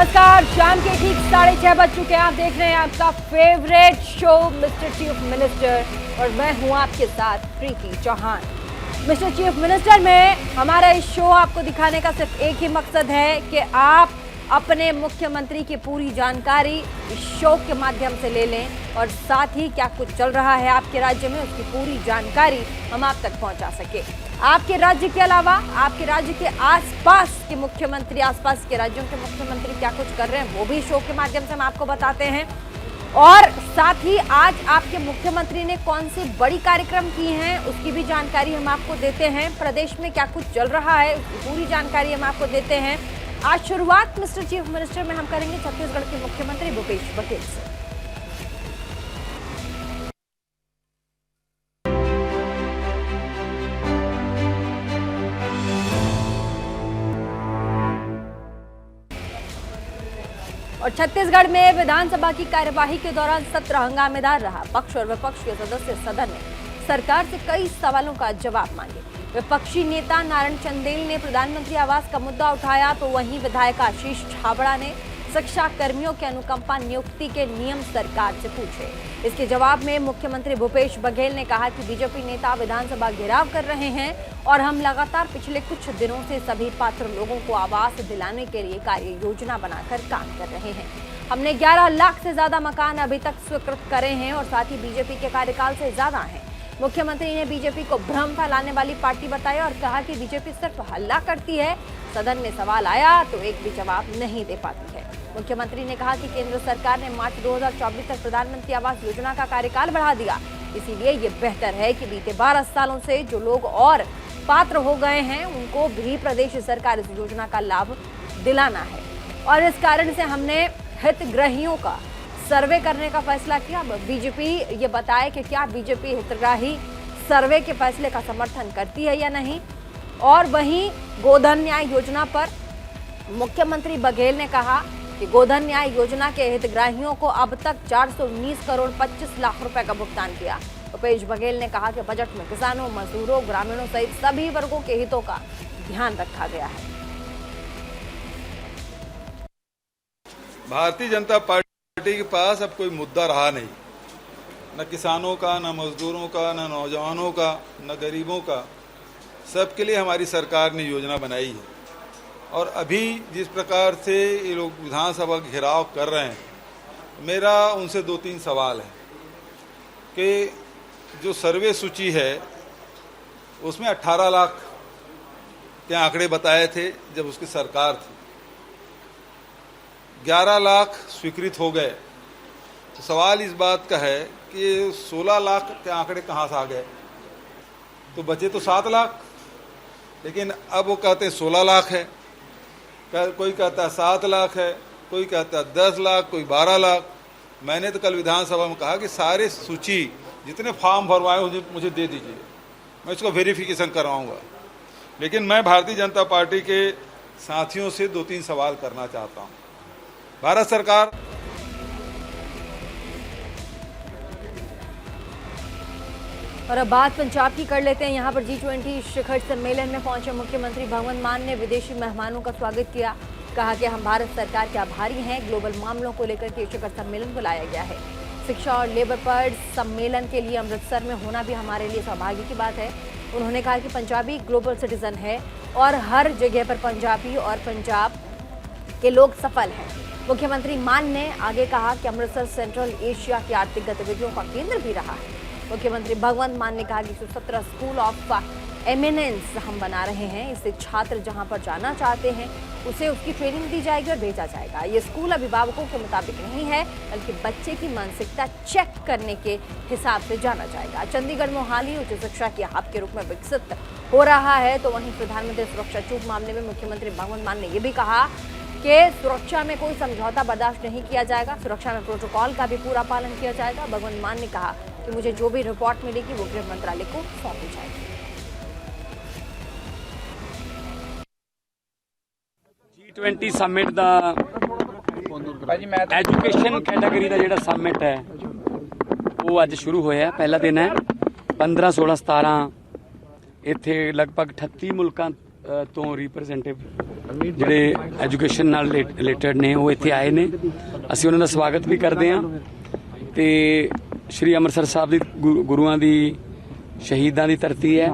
नमस्कार, शाम के ठीक 6:30 बज चुके हैं। आप देख रहे हैं आपका favourite show mister chief minister और मैं हूं आपके साथ प्रीति चौहान। मिस्टर चीफ मिनिस्टर में हमारा इस शो आपको दिखाने का सिर्फ एक ही मकसद है कि आप अपने मुख्यमंत्री की पूरी जानकारी इस शो के माध्यम से ले लें और साथ ही क्या कुछ चल रहा है आपके राज्य में उसकी पूरी जानकारी हम आप तक पहुंचा सके। आपके राज्य के अलावा आपके राज्य के आसपास के मुख्यमंत्री, आसपास के राज्यों के मुख्यमंत्री क्या कुछ कर रहे हैं वो भी शो के माध्यम से हम आपको बताते हैं। और साथ ही आज आपके मुख्यमंत्री ने कौन सी बड़ी कार्यक्रम की हैं उसकी भी जानकारी हम आपको देते हैं। प्रदेश में क्या कुछ चल रहा है उसकी पूरी जानकारी हम आपको देते हैं। आज शुरुआत मिस्टर चीफ मिनिस्टर में हम करेंगे छत्तीसगढ़ के मुख्यमंत्री भूपेश बघेल से। और छत्तीसगढ़ में विधानसभा की कार्यवाही के दौरान सत्र हंगामेदार रहा। पक्ष और विपक्ष के सदस्य सदन में सरकार से कई सवालों का जवाब मांगे। विपक्षी नेता नारायण चंदेल ने प्रधानमंत्री आवास का मुद्दा उठाया तो वहीं विधायक आशीष छाबड़ा ने शिक्षा कर्मियों के अनुकंपा नियुक्ति के नियम सरकार से पूछे। इसके जवाब में मुख्यमंत्री भूपेश बघेल ने कहा कि बीजेपी नेता विधानसभा घेराव कर रहे हैं और हम लगातार पिछले कुछ दिनों से सभी पात्र लोगों को आवास दिलाने के लिए कार्य योजना बनाकर काम कर रहे हैं। हमने 11 लाख से ज्यादा मकान अभी तक स्वीकृत करे हैं और साथ ही बीजेपी के कार्यकाल से ज्यादा हैं। मुख्यमंत्री ने बीजेपी को भ्रम फैलाने वाली पार्टी बताया और कहा कि बीजेपी सिर्फ हल्ला करती है। सदन में सवाल आया तो एक भी जवाब नहीं दे पाती है। मुख्यमंत्री ने कहा कि केंद्र सरकार ने मार्च 2024 तक प्रधानमंत्री आवास योजना का कार्यकाल बढ़ा दिया, इसीलिए ये बेहतर है कि बीते 12 सालों से जो लोग और पात्र हो गए हैं उनको भी प्रदेश सरकार इस योजना का लाभ दिलाना है। और इस कारण से हमने हितग्राहियों का सर्वे करने का फैसला किया। बीजेपी ये बताए कि क्या बीजेपी हितग्राही सर्वे के फैसले का समर्थन करती है या नहीं। और वहीं गोधन न्याय योजना पर मुख्यमंत्री बघेल ने कहा कि गोधन न्याय योजना के हितग्राहियों को अब तक 419 करोड़ 25 लाख रुपए का भुगतान किया। भूपेश बघेल ने कहा कि बजट में किसानों, मजदूरों, ग्रामीणों सहित सभी वर्गों के हितों का ध्यान रखा गया है। भारतीय जनता पार्टी के पास अब कोई मुद्दा रहा नहीं, न किसानों का, न मजदूरों का, न नौजवानों का, न गरीबों का। सबके लिए हमारी सरकार ने योजना बनाई है। और अभी जिस प्रकार से ये लोग विधानसभा घेराव कर रहे हैं, मेरा उनसे 2-3 सवाल है कि जो सर्वे सूची है उसमें 18 लाख के आंकड़े बताए थे जब उसकी सरकार थी। 11 लाख स्वीकृत हो गए। तो सवाल इस बात का है कि 16 लाख के आंकड़े कहाँ से आ गए? तो बचे तो 7 लाख, लेकिन अब वो कहते हैं 16 लाख है, कोई कहता है 7 लाख है, कोई कहता है 10 लाख, कोई 12 लाख। मैंने तो कल विधानसभा में कहा कि सारे सूची जितने फॉर्म भरवाए मुझे दे दीजिए, मैं इसको वेरिफिकेशन करवाऊंगा। लेकिन मैं भारतीय जनता पार्टी के साथियों से 2-3 सवाल करना चाहता हूँ। भारत सरकार और अब बात पंजाब की कर लेते हैं। यहाँ पर G20 शिखर सम्मेलन में पहुंचे मुख्यमंत्री भगवंत मान ने विदेशी मेहमानों का स्वागत किया। कहा कि हम भारत सरकार के आभारी हैं। ग्लोबल मामलों को लेकर के शिखर सम्मेलन बुलाया गया है। शिक्षा और लेबर पर सम्मेलन के लिए अमृतसर में होना भी हमारे लिए सौभाग्य की बात है। उन्होंने कहा कि पंजाबी ग्लोबल सिटीजन है और हर जगह पर पंजाबी और पंजाब के लोग सफल हैं। मुख्यमंत्री मान ने आगे कहा कि अमृतसर सेंट्रल एशिया की आर्थिक गतिविधियों का केंद्र भी रहा है। मुख्यमंत्री भगवंत मान ने कहा कि 117 स्कूल ऑफ एमिनेंस हम बना रहे हैं। इससे छात्र जहां पर जाना चाहते हैं उसे उसकी ट्रेनिंग दी जाएगी और भेजा जाएगा। ये स्कूल अभिभावकों के मुताबिक नहीं है, बल्कि बच्चे की मानसिकता चेक करने के हिसाब से जाना जाएगा। चंडीगढ़ मोहाली उच्च शिक्षा के हब के रूप में विकसित हो रहा है। तो वहीं प्रधानमंत्री सुरक्षा चूक मामले में मुख्यमंत्री भगवंत मान ने यह भी कहा कि सुरक्षा में कोई समझौता बर्दाश्त नहीं किया जाएगा। सुरक्षा में प्रोटोकॉल का भी पूरा पालन किया जाएगा। भगवंत मान ने कहा कि मुझे जो भी रिपोर्ट मिलेगी वो गृह मंत्रालय को सौंपी जाएगी। G20 ਸਮਿਟ ਦਾ ਐਜੂਕੇਸ਼ਨ ਕੈਟਾਗਰੀ ਦਾ ਜਿਹੜਾ ਸਮਿਟ ਹੈ ਉਹ ਅੱਜ ਸ਼ੁਰੂ ਹੋਇਆ। ਪਹਿਲਾ ਦਿਨ ਹੈ। 15, 16, 17 ਇੱਥੇ ਲਗਭਗ 38 ਮੁਲਕਾਂ ਤੋਂ ਰਿਪਰੈਜ਼ੈਂਟੇਟਿਵ ਜਿਹੜੇ ਐਜੂਕੇਸ਼ਨ ਨਾਲ ਰਿਲੇਟਡ ਨੇ ਉਹ ਇੱਥੇ ਆਏ ਨੇ। ਅਸੀਂ ਉਹਨਾਂ ਦਾ ਸਵਾਗਤ ਵੀ ਕਰਦੇ ਹਾਂ ਤੇ ਸ਼੍ਰੀ ਅੰਮ੍ਰਿਤਸਰ ਸਾਹਿਬ ਦੀ ਗੁਰੂਆਂ ਦੀ ਸ਼ਹੀਦਾਂ ਦੀ ਧਰਤੀ ਹੈ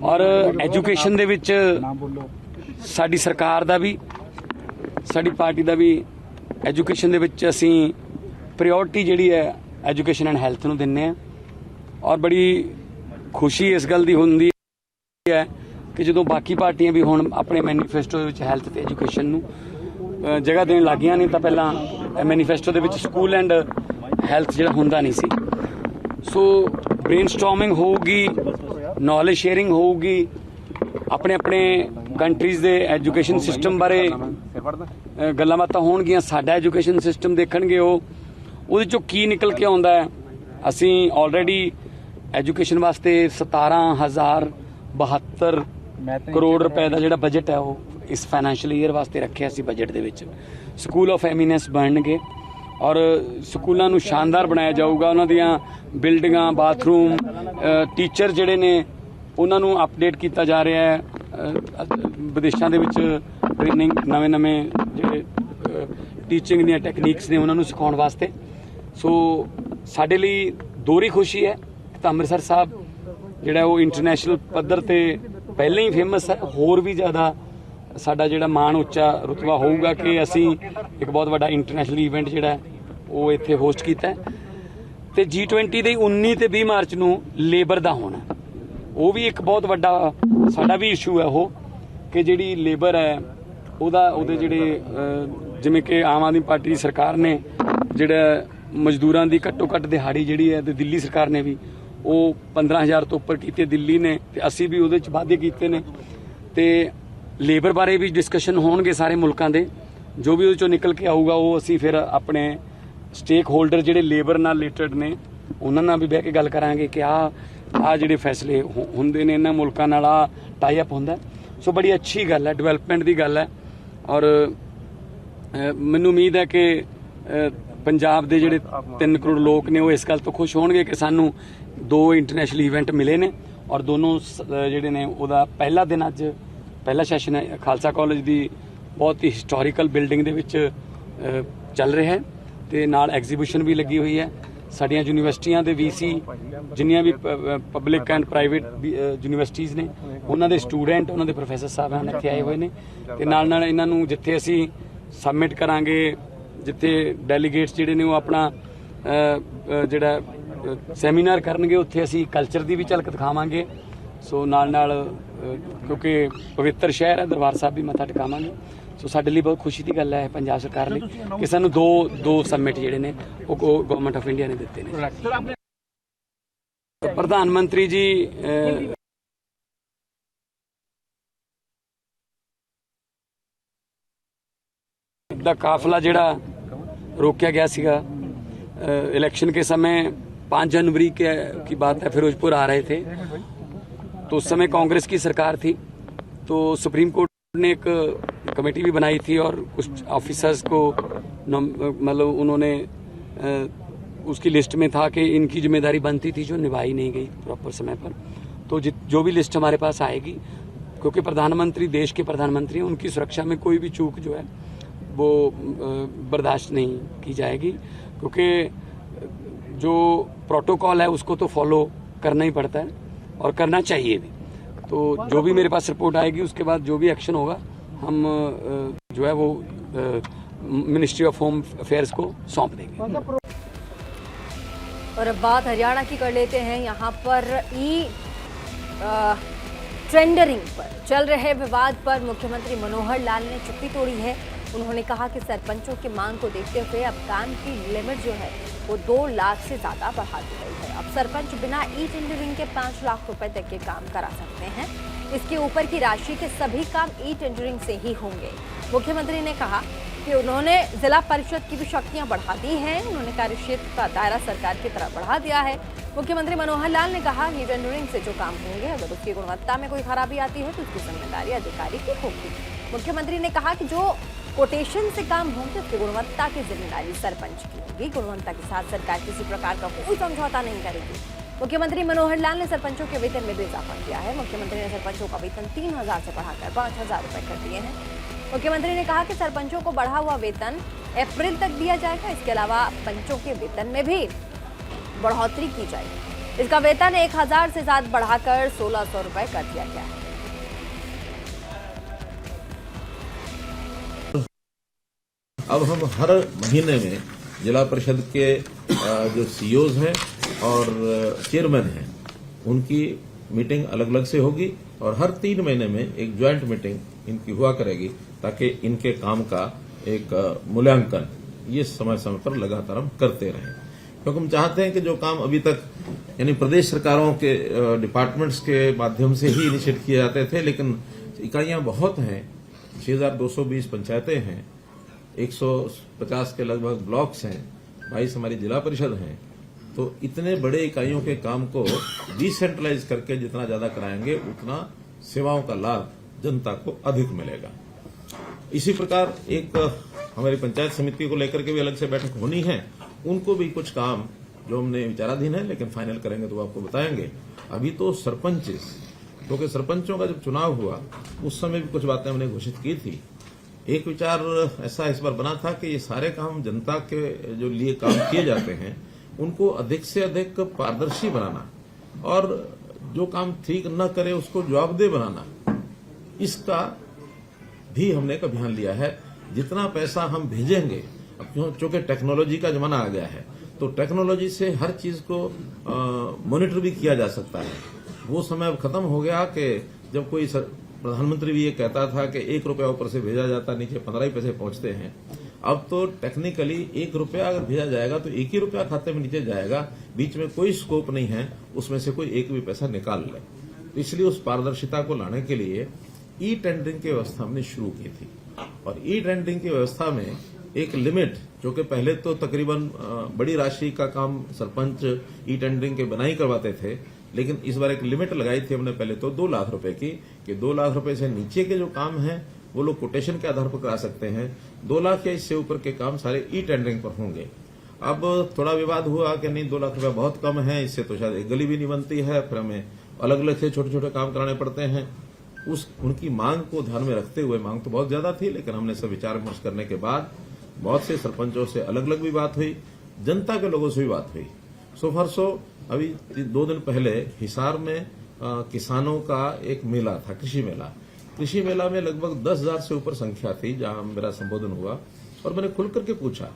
ਔਰ ਐਜੂਕੇਸ਼ਨ ਦੇ ਵਿੱਚ ਸਾਡੀ ਸਰਕਾਰ ਦਾ ਵੀ ਸਾਡੀ ਪਾਰਟੀ ਦਾ ਵੀ ਐਜੂਕੇਸ਼ਨ ਦੇ ਵਿੱਚ ਅਸੀਂ ਪ੍ਰਾਇੋਰਟੀ ਜਿਹੜੀ ਹੈ ਐਜੂਕੇਸ਼ਨ ਐਂਡ ਹੈਲਥ ਨੂੰ ਦਿੰਦੇ ਹਾਂ ਔਰ ਬੜੀ ਖੁਸ਼ੀ ਇਸ ਗੱਲ ਦੀ ਹੁੰਦੀ ਹੈ ਕਿ ਜਦੋਂ ਬਾਕੀ ਪਾਰਟੀਆਂ ਵੀ ਹੁਣ ਆਪਣੇ ਮੈਨੀਫੈਸਟੋ ਦੇ ਵਿੱਚ ਹੈਲਥ ਤੇ ਐਜੂਕੇਸ਼ਨ ਨੂੰ ਜਗ੍ਹਾ ਦੇਣ ਲੱਗੀਆਂ ਨਹੀਂ ਤਾਂ ਪਹਿਲਾਂ ਮੈਨੀਫੈਸਟੋ ਦੇ ਵਿੱਚ ਸਕੂਲ ਐਂਡ ਹੈਲਥ ਜਿਹੜਾ ਹੁੰਦਾ ਨਹੀਂ ਸੀ। ਸੋ ਬ੍ਰੇਨਸਟਾਰਮਿੰਗ ਹੋਊਗੀ, ਨੌਲੇਜ ਸ਼ੇਅਰਿੰਗ ਹੋਊਗੀ, ਆਪਣੇ ਆਪਣੇ ਕੰਟਰੀਜ਼ ਦੇ ਐਜੂਕੇਸ਼ਨ ਸਿਸਟਮ ਬਾਰੇ ਗੱਲਾਂ ਬਾਤਾਂ ਹੋਣਗੀਆਂ, ਸਾਡਾ ਐਜੂਕੇਸ਼ਨ ਸਿਸਟਮ ਦੇਖਣਗੇ ਉਹ, ਉਹਦੇ ਚੋਂ ਕੀ ਨਿਕਲ ਕੇ ਆਉਂਦਾ ਹੈ। ਅਸੀਂ ਆਲਰੇਡੀ ਐਜੂਕੇਸ਼ਨ ਵਾਸਤੇ 17,072 ਕਰੋੜ ਰੁਪਏ ਦਾ ਜਿਹੜਾ ਬਜਟ ਹੈ ਉਹ ਇਸ ਫਾਈਨੈਂਸ਼ੀਅਲ ਈਅਰ ਵਾਸਤੇ ਰੱਖਿਆ ਸੀ ਬਜਟ ਦੇ ਵਿੱਚ। ਸਕੂਲ ਆਫ ਐਮੀਨੈਂਸ ਬਣਨਗੇ ਔਰ ਸਕੂਲਾਂ ਨੂੰ ਸ਼ਾਨਦਾਰ ਬਣਾਇਆ ਜਾਊਗਾ, ਉਹਨਾਂ ਦੀਆਂ ਬਿਲਡਿੰਗਾਂ, ਬਾਥਰੂਮ, ਟੀਚਰ ਜਿਹੜੇ ਨੇ ਉਹਨਾਂ ਨੂੰ ਅਪਡੇਟ ਕੀਤਾ ਜਾ ਰਿਹਾ ਹੈ। ਵਿਦੇਸ਼ਾਂ ਦੇ ਵਿੱਚ ਟ੍ਰੇਨਿੰਗ ਨਵੇਂ ਜਿਹੜੇ ਟੀਚਿੰਗ ਦੀਆਂ ਟੈਕਨੀਕਸ ਨੇ ਉਹਨਾਂ ਨੂੰ ਸਿਖਾਉਣ ਵਾਸਤੇ। ਸੋ ਸਾਡੇ ਲਈ ਦੋਹਰੀ ਖੁਸ਼ੀ ਹੈ ਤਾਂ ਅੰਮ੍ਰਿਤਸਰ ਸਾਹਿਬ ਜਿਹੜਾ ਉਹ ਇੰਟਰਨੈਸ਼ਨਲ ਪੱਧਰ ਤੇ ਪਹਿਲਾਂ ਹੀ ਫੇਮਸ ਹੈ, ਹੋਰ ਵੀ ਜ਼ਿਆਦਾ ਸਾਡਾ ਜਿਹੜਾ ਮਾਣ ਉੱਚਾ ਰੁਤਬਾ ਹੋਊਗਾ ਕਿ ਅਸੀਂ ਇੱਕ ਬਹੁਤ ਵੱਡਾ ਇੰਟਰਨੈਸ਼ਨਲ ਇਵੈਂਟ ਜਿਹੜਾ ਉਹ ਇੱਥੇ ਹੋਸਟ ਕੀਤਾ ਹੈ। ਤੇ G20 ਦੇ 19 ਤੇ 20 ਮਾਰਚ ਨੂੰ ਲੇਬਰ ਦਾ ਹੋਣਾ, ਉਹ ਵੀ ਇੱਕ ਬਹੁਤ ਵੱਡਾ ਸਾਡਾ ਵੀ ਇਸ਼ੂ ਹੈ ਉਹ ਕਿ ਜਿਹੜੀ ਲੇਬਰ ਹੈ ਉਹਦੇ ਜਿਹੜੇ ਜਿਵੇਂ ਕਿ ਆਮ ਆਦਮੀ ਪਾਰਟੀ ਦੀ ਸਰਕਾਰ ਨੇ ਜਿਹੜਾ ਮਜ਼ਦੂਰਾਂ ਦੀ ਘੱਟੋ ਘੱਟ ਦਿਹਾੜੀ ਜਿਹੜੀ ਹੈ ਤੇ ਦਿੱਲੀ ਸਰਕਾਰ ਨੇ ਵੀ ਉਹ 15,000 ਤੋਂ ਉੱਪਰ ਕੀਤੀ ਦਿੱਲੀ ਨੇ ਤੇ ਅਸੀਂ ਵੀ ਉਹਦੇ 'ਚ ਵਾਅਦੇ ਕੀਤੇ ਨੇ ਤੇ ਲੇਬਰ ਬਾਰੇ ਵੀ ਡਿਸਕਸ਼ਨ ਹੋਣਗੇ ਸਾਰੇ ਮੁਲਕਾਂ ਦੇ। ਜੋ ਵੀ ਉਹਦੇ 'ਚੋਂ ਨਿਕਲ ਕੇ ਆਊਗਾ ਉਹ ਅਸੀਂ ਫਿਰ ਆਪਣੇ ਸਟੇਕ ਹੋਲਡਰ ਜਿਹੜੇ ਲੇਬਰ ਨਾਲ ਰਿਲੇਟਡ ਨੇ ਉਹਨਾਂ ਨਾਲ ਵੀ ਬਹਿ ਕੇ ਗੱਲ ਕਰਾਂਗੇ ਕਿ ਆਹ ਜਿਹੜੇ ਫੈਸਲੇ ਹੁੰਦੇ ਨੇ ਇਹਨਾਂ ਮੁਲਕਾਂ ਨਾਲ ਆਹ ਟਾਈ ਅਪ ਹੁੰਦਾ। ਸੋ ਬੜੀ ਅੱਛੀ ਗੱਲ ਹੈ, ਡਿਵੈਲਪਮੈਂਟ ਦੀ ਗੱਲ ਹੈ ਔਰ ਮੈਨੂੰ ਉਮੀਦ ਹੈ ਕਿ ਪੰਜਾਬ ਦੇ ਜਿਹੜੇ 3 ਕਰੋੜ ਲੋਕ ਨੇ ਉਹ ਇਸ ਗੱਲ ਤੋਂ ਖੁਸ਼ ਹੋਣਗੇ ਕਿ ਸਾਨੂੰ 2 ਇੰਟਰਨੈਸ਼ਨਲ ਇਵੈਂਟ ਮਿਲੇ ਨੇ ਔਰ ਦੋਨੋਂ ਜਿਹੜੇ ਨੇ ਉਹਦਾ ਪਹਿਲਾ ਦਿਨ ਅੱਜ ਪਹਿਲਾ ਸੈਸ਼ਨ ਹੈ ਖਾਲਸਾ ਕਾਲਜ ਦੀ ਬਹੁਤ ਹੀ ਹਿਸਟੋਰੀਕਲ ਬਿਲਡਿੰਗ ਦੇ ਵਿੱਚ ਚੱਲ ਰਿਹਾ ਹੈ ਤੇ ਨਾਲ ਐਗਜ਼ੀਬਿਸ਼ਨ ਵੀ ਲੱਗੀ ਹੋਈ ਹੈ। ਸਾਡੀਆਂ ਯੂਨੀਵਰਸਿਟੀਆਂ ਦੇ VC ਜਿੰਨੀਆਂ ਵੀ ਪਬਲਿਕ ਐਂਡ ਪ੍ਰਾਈਵੇਟ ਯੂਨੀਵਰਸਿਟੀਜ਼ ਨੇ ਉਹਨਾਂ ਦੇ ਸਟੂਡੈਂਟ, ਉਹਨਾਂ ਦੇ ਪ੍ਰੋਫੈਸਰ ਸਾਹਿਬਾਨ ਇੱਥੇ ਆਏ ਹੋਏ ਨੇ ਤੇ ਨਾਲ ਇਹਨਾਂ ਨੂੰ ਜਿੱਥੇ ਅਸੀਂ ਸਬਮਿਟ ਕਰਾਂਗੇ, ਜਿੱਥੇ ਡੈਲੀਗੇਟਸ ਜਿਹੜੇ ਨੇ ਉਹ ਆਪਣਾ ਜਿਹੜਾ ਸੈਮੀਨਾਰ ਕਰਨਗੇ ਉੱਥੇ ਅਸੀਂ ਕਲਚਰ ਦੀ ਵੀ ਝਲਕ ਦਿਖਾਵਾਂਗੇ। ਸੋ ਨਾਲ ਕਿਉਂਕਿ ਪਵਿੱਤਰ ਸ਼ਹਿਰ ਹੈ ਦਰਬਾਰ ਸਾਹਿਬ ਵੀ ਮੱਥਾ ਟਿਕਾਵਾਂਗੇ। ਸੋ ਸਾਡੇ ਲਈ ਬਹੁਤ ਖੁਸ਼ੀ ਦੀ ਗੱਲ ਹੈ ਪੰਜਾਬ ਸਰਕਾਰ ਲਈ ਕਿ ਸਾਨੂੰ ਦੋ ਸਬਮਿਟ ਜਿਹੜੇ ਨੇ ਉਹ ਗਵਰਨਮੈਂਟ ਆਫ ਇੰਡੀਆ ਨੇ ਦਿੱਤੇ ਨੇ। ਪ੍ਰਧਾਨ ਮੰਤਰੀ ਜੀ ਦਾ ਕਾਫਲਾ ਜਿਹੜਾ रोका गया सीगा इलेक्शन के समय 5 जनवरी की बात है, फिरोजपुर आ रहे थे तो उस समय कांग्रेस की सरकार थी तो सुप्रीम कोर्ट ने एक कमेटी भी बनाई थी और कुछ ऑफिसर्स को मतलब उन्होंने उसकी लिस्ट में था कि इनकी जिम्मेदारी बनती थी जो निभाई नहीं गई प्रॉपर समय पर। तो जो भी लिस्ट हमारे पास आएगी, क्योंकि प्रधानमंत्री देश के प्रधानमंत्री हैं, उनकी सुरक्षा में कोई भी चूक जो है वो बर्दाश्त नहीं की जाएगी, क्योंकि जो प्रोटोकॉल है उसको तो फॉलो करना ही पड़ता है और करना चाहिए भी। तो जो भी मेरे पास रिपोर्ट आएगी उसके बाद जो भी एक्शन होगा हम जो है वो मिनिस्ट्री ऑफ होम अफेयर्स को सौंप देंगे। और अब बात हरियाणा की कर लेते हैं। यहाँ पर टेंडरिंग पर चल रहे विवाद पर मुख्यमंत्री मनोहर लाल ने चुप्पी तोड़ी है। उन्होंने कहा कि सरपंचों की मांग को देखते हुए अब काम की लिमिट जो है वो 2 लाख से ज़्यादा बढ़ा दी गई है। अब सरपंच बिना टेंडरिंग के 5 लाख रुपए तक के काम करा सकते हैं। इसके ऊपर की राशि के सभी काम टेंडरिंग से ही होंगे। मुख्यमंत्री ने कहा कि उन्होंने जिला परिषद की भी शक्तियां बढ़ा दी हैं। उन्होंने कार्यक्षेत्र का दायरा सरकार की तरफ बढ़ा दिया है। मुख्यमंत्री मनोहर लाल ने कहा कि टेंडरिंग से जो काम होंगे अगर उसकी गुणवत्ता में कोई खराबी आती है तो उसकी जिम्मेदारी अधिकारी की होगी। मुख्यमंत्री ने कहा कि जो कोटेशन से काम होंगे उसकी गुणवत्ता की जिम्मेदारी सरपंच की होगी। गुणवत्ता के साथ सरकार किसी प्रकार का कोई समझौता नहीं करेगी। मुख्यमंत्री मनोहर लाल ने सरपंचों के वेतन में भी इजाफा किया है। मुख्यमंत्री ने सरपंचों का वेतन 3,000 से बढ़ाकर 5,000 रुपए कर दिए हैं। मुख्यमंत्री ने कहा कि सरपंचों को बढ़ा हुआ वेतन अप्रैल तक दिया जाएगा। इसके अलावा पंचों के वेतन में भी बढ़ोतरी की जाएगी। इसका वेतन 1,000 से ज्यादा बढ़ाकर 1,600 रुपए कर दिया गया है। अब हम हर महीने में जिला परिषद के जो सीईओज हैं और चेयरमैन हैं उनकी मीटिंग अलग अलग से होगी और हर 3 महीने में एक ज्वाइंट मीटिंग इनकी हुआ करेगी ताकि इनके काम का एक मूल्यांकन ये समय समय पर लगातार हम करते रहें, क्योंकि हम चाहते हैं कि जो काम अभी तक यानी प्रदेश सरकारों के डिपार्टमेंट्स के माध्यम से ही इनिशिएट किए जाते थे, लेकिन इकाइयां बहुत हैं, 6,220 पंचायतें हैं, 150 के लगभग ब्लॉक्स हैं, 22 हमारी जिला परिषद हैं, तो इतने बड़े इकाइयों के काम को डिसेंट्रलाइज करके जितना ज्यादा कराएंगे उतना सेवाओं का लाभ जनता को अधिक मिलेगा। इसी प्रकार एक हमारी पंचायत समिति को लेकर के भी अलग से बैठक होनी है, उनको भी कुछ काम जो हमने विचाराधीन है लेकिन फाइनल करेंगे तो आपको बताएंगे। अभी तो क्योंकि सरपंचों का जब चुनाव हुआ उस समय भी कुछ बातें हमने घोषित की थी। एक विचार ऐसा इस बार बना था कि ये सारे काम जनता के जो लिए काम किए जाते हैं उनको अधिक से अधिक पारदर्शी बनाना और जो काम ठीक न करे उसको जवाबदेह बनाना, इसका भी हमने एक अभियान लिया है। जितना पैसा हम भेजेंगे, अब चूंकि टेक्नोलॉजी का जमाना आ गया है तो टेक्नोलॉजी से हर चीज को मॉनिटर भी किया जा सकता है। वो समय अब खत्म हो गया कि जब कोई प्रधानमंत्री भी ये कहता था कि 1 रुपया ऊपर से भेजा जाता, नीचे 15 ही पैसे पहुंचते हैं। अब तो टेक्निकली 1 रुपया अगर भेजा जाएगा तो 1 ही रुपया खाते में नीचे जाएगा, बीच में कोई स्कोप नहीं है उसमें से कोई एक भी पैसा निकाल ले। तो इसलिए उस पारदर्शिता को लाने के लिए ई टेंडरिंग की व्यवस्था हमने शुरू की थी और ई टेंडरिंग की व्यवस्था में एक लिमिट, जो कि पहले तो तकरीबन बड़ी राशि का काम सरपंच ई टेंडरिंग के बिना ही करवाते थे, लेकिन इस बार एक लिमिट लगाई थी हमने पहले तो 2 लाख रुपए की, कि 2 लाख रुपए से नीचे के जो काम हैं वो लोग कोटेशन के आधार पर करा सकते हैं, 2 लाख या इससे ऊपर के काम सारे ई टेंडरिंग पर होंगे। अब थोड़ा विवाद हुआ कि नहीं 2 लाख रुपया बहुत कम है, इससे तो शायद एक गली भी नहीं बनती है, फिर हमें अलग अलग से छोटे छोटे काम कराने पड़ते हैं। उनकी मांग को ध्यान में रखते हुए, मांग तो बहुत ज्यादा थी लेकिन हमने सब विचार विमर्श करने के बाद बहुत से सरपंचों से अलग अलग भी बात हुई, जनता के लोगों से भी बात हुई। सो फॉर सो अभी 2 दिन पहले हिसार में किसानों का एक मेला था, कृषि मेला में लगभग 10,000 से ऊपर संख्या थी जहां मेरा संबोधन हुआ और मैंने खुल करके पूछा,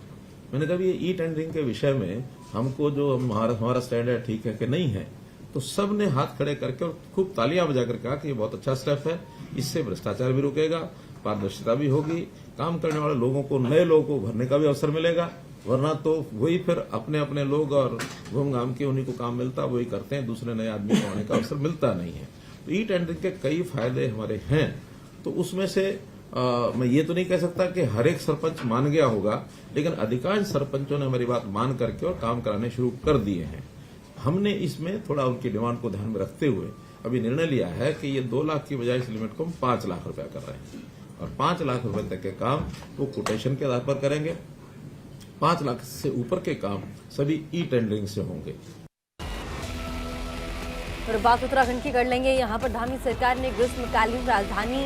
मैंने कहा ये ई टेंडरिंग के विषय में हमको जो हमारा स्टैंड है ठीक है कि नहीं है, तो सब ने हाथ खड़े करके और खूब तालियां बजाकर कहा कि ये बहुत अच्छा स्टेप है, इससे भ्रष्टाचार भी रुकेगा, पारदर्शिता भी होगी, काम करने वाले लोगों को, नए लोगों को भरने का भी अवसर मिलेगा, वरना तो वही फिर अपने अपने लोग और घूम घाम के उन्हीं को काम मिलता वही करते हैं, दूसरे नए आदमी को आने का अवसर मिलता नहीं है। तो ई टेंडरिंग के कई फायदे हमारे हैं, तो उसमें से मैं ये तो नहीं कह सकता कि हर एक सरपंच मान गया होगा, लेकिन अधिकांश सरपंचों ने हमारी बात मान करके और काम कराने शुरू कर दिए हैं। हमने इसमें थोड़ा उनकी डिमांड को ध्यान में रखते हुए अभी निर्णय लिया है कि ये 2 लाख की बजाय इस लिमिट को हम 5 लाख रुपया कर रहे हैं और 5 लाख रुपए तक के काम वो कोटेशन के आधार पर करेंगे, 5 लाख से ऊपर के काम सभी ई टेंडरिंग से होंगे। और बात उत्तराखंड की कर लेंगे। यहाँ पर धामी सरकार ने ग्रीष्मकालीन राजधानी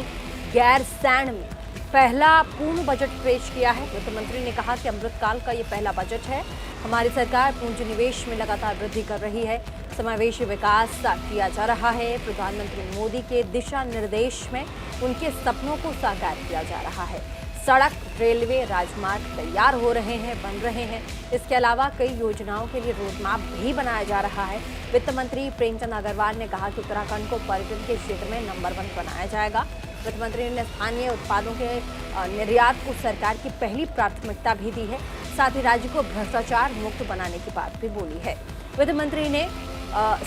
गैरसैंण में पहला पूर्ण बजट पेश किया है। वित्त मंत्री ने कहा कि अमृतकाल का ये पहला बजट है। हमारी सरकार पूंजी निवेश में लगातार वृद्धि कर रही है, समावेशी विकास किया जा रहा है। प्रधानमंत्री मोदी के दिशा निर्देश में उनके सपनों को साकार किया जा रहा है। सड़क, रेलवे, राजमार्ग तैयार हो रहे हैं, बन रहे हैं। इसके अलावा कई योजनाओं के लिए रोडमैप भी बनाया जा रहा है। वित्त मंत्री प्रेमचंद अग्रवाल ने कहा कि उत्तराखंड को पर्यटन के क्षेत्र में नंबर 1 बनाया जाएगा। वित्त मंत्री ने स्थानीय उत्पादों के निर्यात को सरकार की पहली प्राथमिकता भी दी है। साथ ही राज्य को भ्रष्टाचार मुक्त बनाने की बात भी बोली है। वित्त मंत्री ने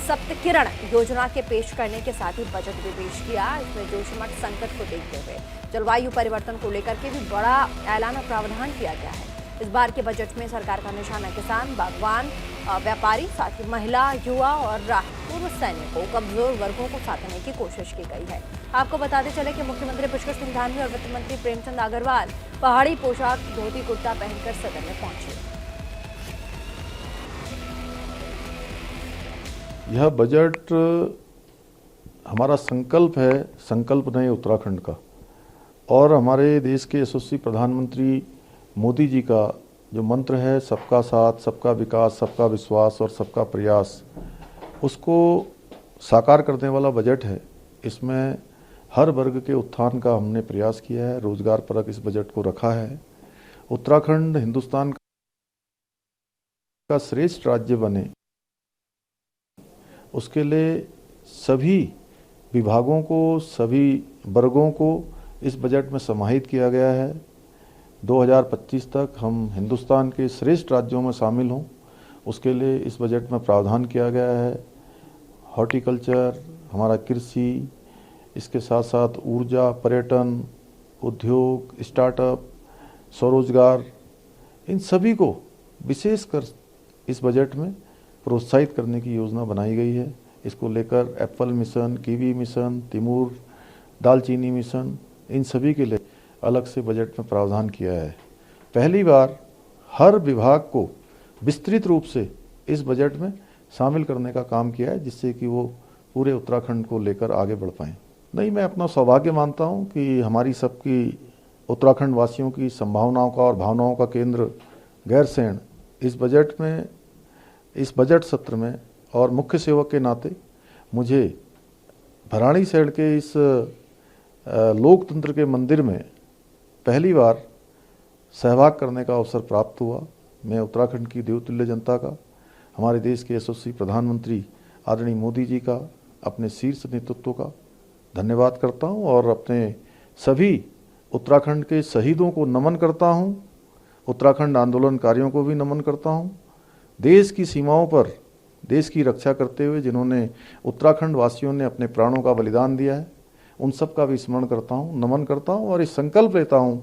सप्तकिरण योजना के पेश करने के साथ ही बजट भी पेश किया। इसमें जोशीमठ संकट को देखते हुए जलवायु परिवर्तन को लेकर के भी बड़ा ऐलान और प्रावधान किया गया है। इस बार के बजट में सरकार का निशाना किसान, बागवान, व्यापारी, साथ ही महिला, युवा और पूर्व सैनिकों, कमजोर वर्गों को साधने की कोशिश की गई है। आपको बताते चले कि मुख्यमंत्री पुष्कर सिंह धामी और वित्त मंत्री प्रेमचंद अग्रवाल पहाड़ी पोशाक, धोती कुर्ता पहनकर सदन में पहुंचे। यह बजट हमारा संकल्प है, संकल्प नए उत्तराखंड का, और हमारे देश के यशस्वी प्रधानमंत्री मोदी जी का जो मंत्र है सबका साथ, सबका विकास, सबका विश्वास और सबका प्रयास, उसको साकार करने वाला बजट है। इसमें हर वर्ग के उत्थान का हमने प्रयास किया है, रोजगार परक इस बजट को रखा है। उत्तराखंड हिंदुस्तान का श्रेष्ठ राज्य बने, उसके लिए सभी विभागों को, सभी वर्गों को इस बजट में समाहित किया गया है। 2025 तक हम हिंदुस्तान के श्रेष्ठ राज्यों में शामिल हों, उसके लिए इस बजट में प्रावधान किया गया है। हॉर्टिकल्चर, हमारा कृषि, इसके साथ साथ ऊर्जा, पर्यटन, उद्योग, स्टार्टअप, स्वरोजगार, इन सभी को विशेषकर इस बजट में प्रोत्साहित करने की योजना बनाई गई है। इसको लेकर Apple mission, kiwi mission, Timur दालचीनी मिशन, इन सभी के लिए अलग से बजट में प्रावधान किया है। पहली बार हर विभाग को विस्तृत रूप से इस बजट में शामिल करने का काम किया है, जिससे कि वो पूरे उत्तराखंड को लेकर आगे बढ़ पाएं। नहीं, मैं अपना सौभाग्य मानता हूं कि हमारी सबकी उत्तराखंड वासियों की संभावनाओं का और भावनाओं का केंद्र गैरसैंण इस बजट में, इस बजट सत्र में और मुख्य सेवक के नाते मुझे भराड़ीसैंण के इस लोकतंत्र के मंदिर में पहली बार सहभाग करने का अवसर प्राप्त हुआ। मैं उत्तराखंड की देवतुल्य जनता का, हमारे देश के यशस्वी प्रधानमंत्री आदरणीय मोदी जी का, अपने शीर्ष नेतृत्व का धन्यवाद करता हूं और अपने सभी उत्तराखंड के शहीदों को नमन करता हूं, उत्तराखंड आंदोलनकारियों को भी नमन करता हूं। देश की सीमाओं पर देश की रक्षा करते हुए जिन्होंने उत्तराखंड वासियों ने अपने प्राणों का बलिदान दिया है, उन सब का भी स्मरण करता हूं, नमन करता हूं और इस संकल्प लेता हूं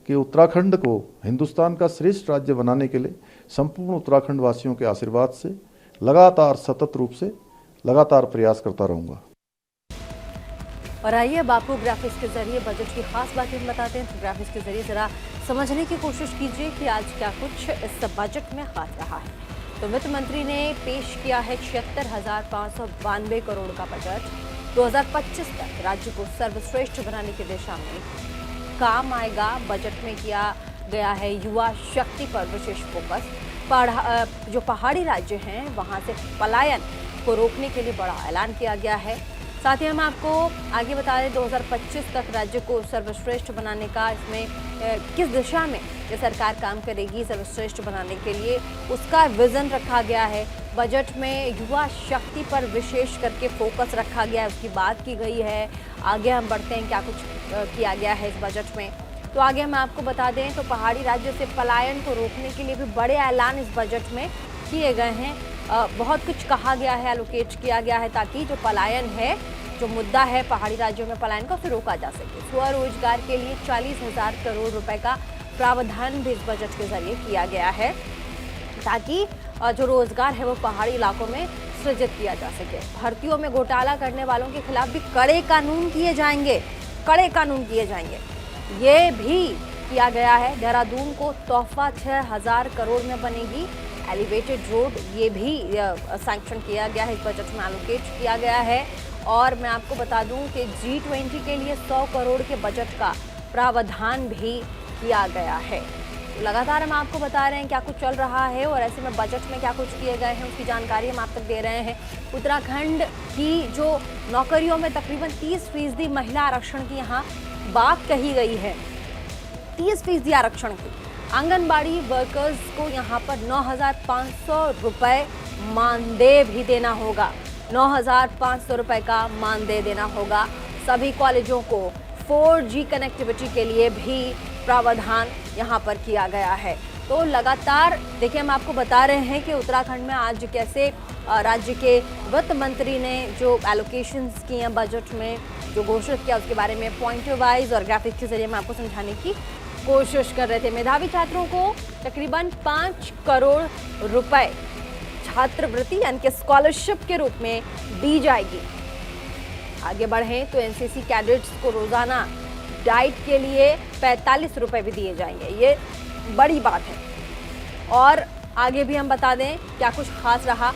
कि उत्तराखंड को हिंदुस्तान का श्रेष्ठ राज्य बनाने के लिए संपूर्ण उत्तराखंड वासियों के आशीर्वाद से लगातार सतत रूप से लगातार प्रयास करता रहूंगा। और आइए अब आपको ग्राफिक्स के जरिए बजट की खास बातें बताते हैं। तो ग्राफिक्स के जरिए जरा समझने की कोशिश कीजिए कि आज क्या कुछ इस बजट में खास रहा है। तो वित्त मंत्री ने पेश किया है 76,592 करोड़ का बजट। 2025 तक राज्य को सर्वश्रेष्ठ बनाने की दिशा में काम आएगा। बजट में किया गया है युवा शक्ति पर विशेष फोकस। जो पहाड़ी राज्य हैं वहां से पलायन को रोकने के लिए बड़ा ऐलान किया गया है। साथ ही हम आपको आगे बता दें 2025 तक राज्य को सर्वश्रेष्ठ बनाने का, इसमें किस दिशा में ये सरकार काम करेगी सर्वश्रेष्ठ बनाने के लिए, उसका विजन रखा गया है। बजट में युवा शक्ति पर विशेष करके फोकस रखा गया है, उसकी बात की गई है। आगे हम बढ़ते हैं, क्या कुछ किया गया है इस बजट में। तो आगे हम आपको बता दें तो पहाड़ी राज्यों से पलायन को रोकने के लिए भी बड़े ऐलान इस बजट में किए गए हैं। बहुत कुछ कहा गया है, एलोकेट किया गया है ताकि जो पलायन है, जो मुद्दा है पहाड़ी राज्यों में पलायन का, उसे रोका जा सके। स्वरोजगार के लिए 40,000 करोड़ रुपए का प्रावधान भी इस बजट के जरिए किया गया है ताकि जो रोजगार है वो पहाड़ी इलाकों में सृजित किया जा सके। भर्तियों में घोटाला करने वालों के खिलाफ भी कड़े कानून किए जाएंगे, कड़े कानून किए जाएंगे, ये भी किया गया है। देहरादून को तोहफा 6,000 करोड़ में बनेगी एलिवेटेड रोड, ये भी सैंक्शन किया गया है, इस बजट में एलोकेट किया गया है। और मैं आपको बता दूं कि G20 के लिए 100 करोड़ के बजट का प्रावधान भी किया गया है। तो लगातार हम आपको बता रहे हैं क्या कुछ चल रहा है और ऐसे में बजट में क्या कुछ किए गए हैं उसकी जानकारी हम आप तक दे रहे हैं। उत्तराखंड की जो नौकरियों में तकरीबन 30% महिला आरक्षण की यहाँ बात कही गई है, 30% आरक्षण की। आंगनबाड़ी वर्कर्स को यहाँ पर 9,500 रुपये मानदेय भी देना होगा, 9,500 रुपये का मानदेय देना होगा। सभी कॉलेजों को 4G कनेक्टिविटी के लिए भी प्रावधान यहाँ पर किया गया है। तो लगातार देखिए हम आपको बता रहे हैं कि उत्तराखंड में आज कैसे राज्य के वित्त मंत्री ने जो एलोकेशंस किए हैं बजट में, जो घोषित किया उसके बारे में पॉइंट वाइज और ग्राफिक्स के जरिए मैं आपको समझाने की कोशिश कर रहे थे। मेधावी छात्रों को तकरीबन 5 करोड़ रुपए छात्रवृत्ति यानी कि स्कॉलरशिप के रूप में दी जाएगी। आगे बढ़ें तो एनसीसी कैडेट्स को रोजाना डाइट के लिए 45 रुपए भी दिए जाएंगे, ये बड़ी बात है। और आगे भी हम बता दें क्या कुछ खास रहा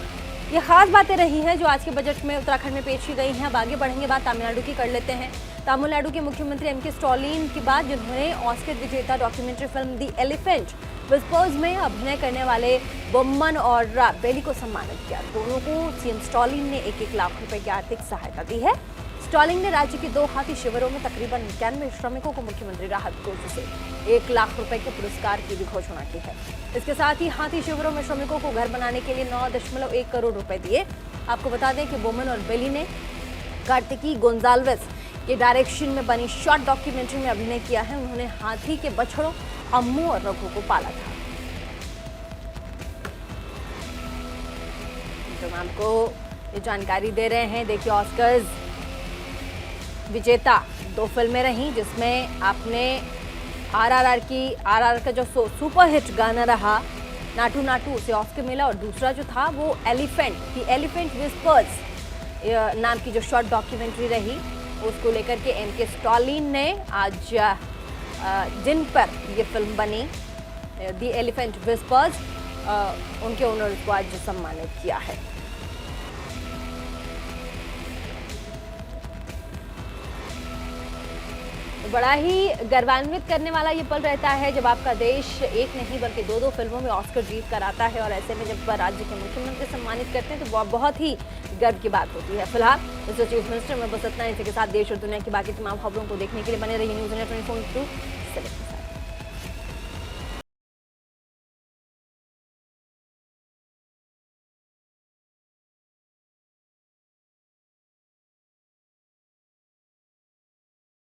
ये खास बातें रही हैं जो आज के बजट में उत्तराखंड में पेश की गई हैं। अब आगे बढ़ेंगे, बात तमिलनाडु की कर लेते हैं। तमिलनाडु के मुख्यमंत्री एम के स्टालिन की बात, जिन्होंने ऑस्कर विजेता डॉक्यूमेंट्री फिल्म दी एलिफेंट विस्पर्स में अभिनय करने वाले बोम्मन और बेली को सम्मानित किया। दोनों को सीएम स्टालिन ने 1-1 लाख रुपए की आर्थिक सहायता दी है। स्टालिन ने राज्य के 2 हाथी शिविरों में तकरीबन 91 श्रमिकों को मुख्यमंत्री राहत कोष से 1 लाख रुपए के पुरस्कार की भी घोषणा की है। इसके साथ ही हाथी शिविरों में श्रमिकों को घर बनाने के लिए 9.1 करोड़ रुपए दिए। आपको बता दें कि बोमन और बेली ने कार्तिकी गोंजाल्वेस के डायरेक्शन में बनी शॉर्ट डॉक्यूमेंट्री में अभिनय किया है। उन्होंने हाथी के बछड़ों अम्मू और रघु को पाला था। तो आपको ये जानकारी दे रहे हैं। देखिए, ऑस्कर्स विजेता 2 फिल्में रही, जिसमें आपने आरआरआर का जो सुपरहिट गाना रहा नाटू नाटू, उसे ऑस्कर मिला। और दूसरा जो था वो एलिफेंट विस्पर्स नाम की जो शॉर्ट डॉक्यूमेंट्री रही, उसको लेकर के एम के स्टालिन ने आज जिन पर ये फिल्म बनी दी एलिफेंट विस्पर्स, उनके ओनर्स को आज सम्मानित किया है। बड़ा ही गर्वान्वित करने वाला ये पल रहता है जब आपका देश एक नहीं बल्कि 2-2 फिल्मों में ऑस्कर जीत कर आता है। और ऐसे में जब राज्य के मुख्यमंत्री सम्मानित करते हैं तो बहुत ही गर्व की बात होती है। फिलहाल मिस्टर चीफ मिनिस्टर में बस इतना। इसी के साथ देश और दुनिया की बाकी तमाम खबरों को देखने के लिए बने रहिए न्यूज़ 24 से।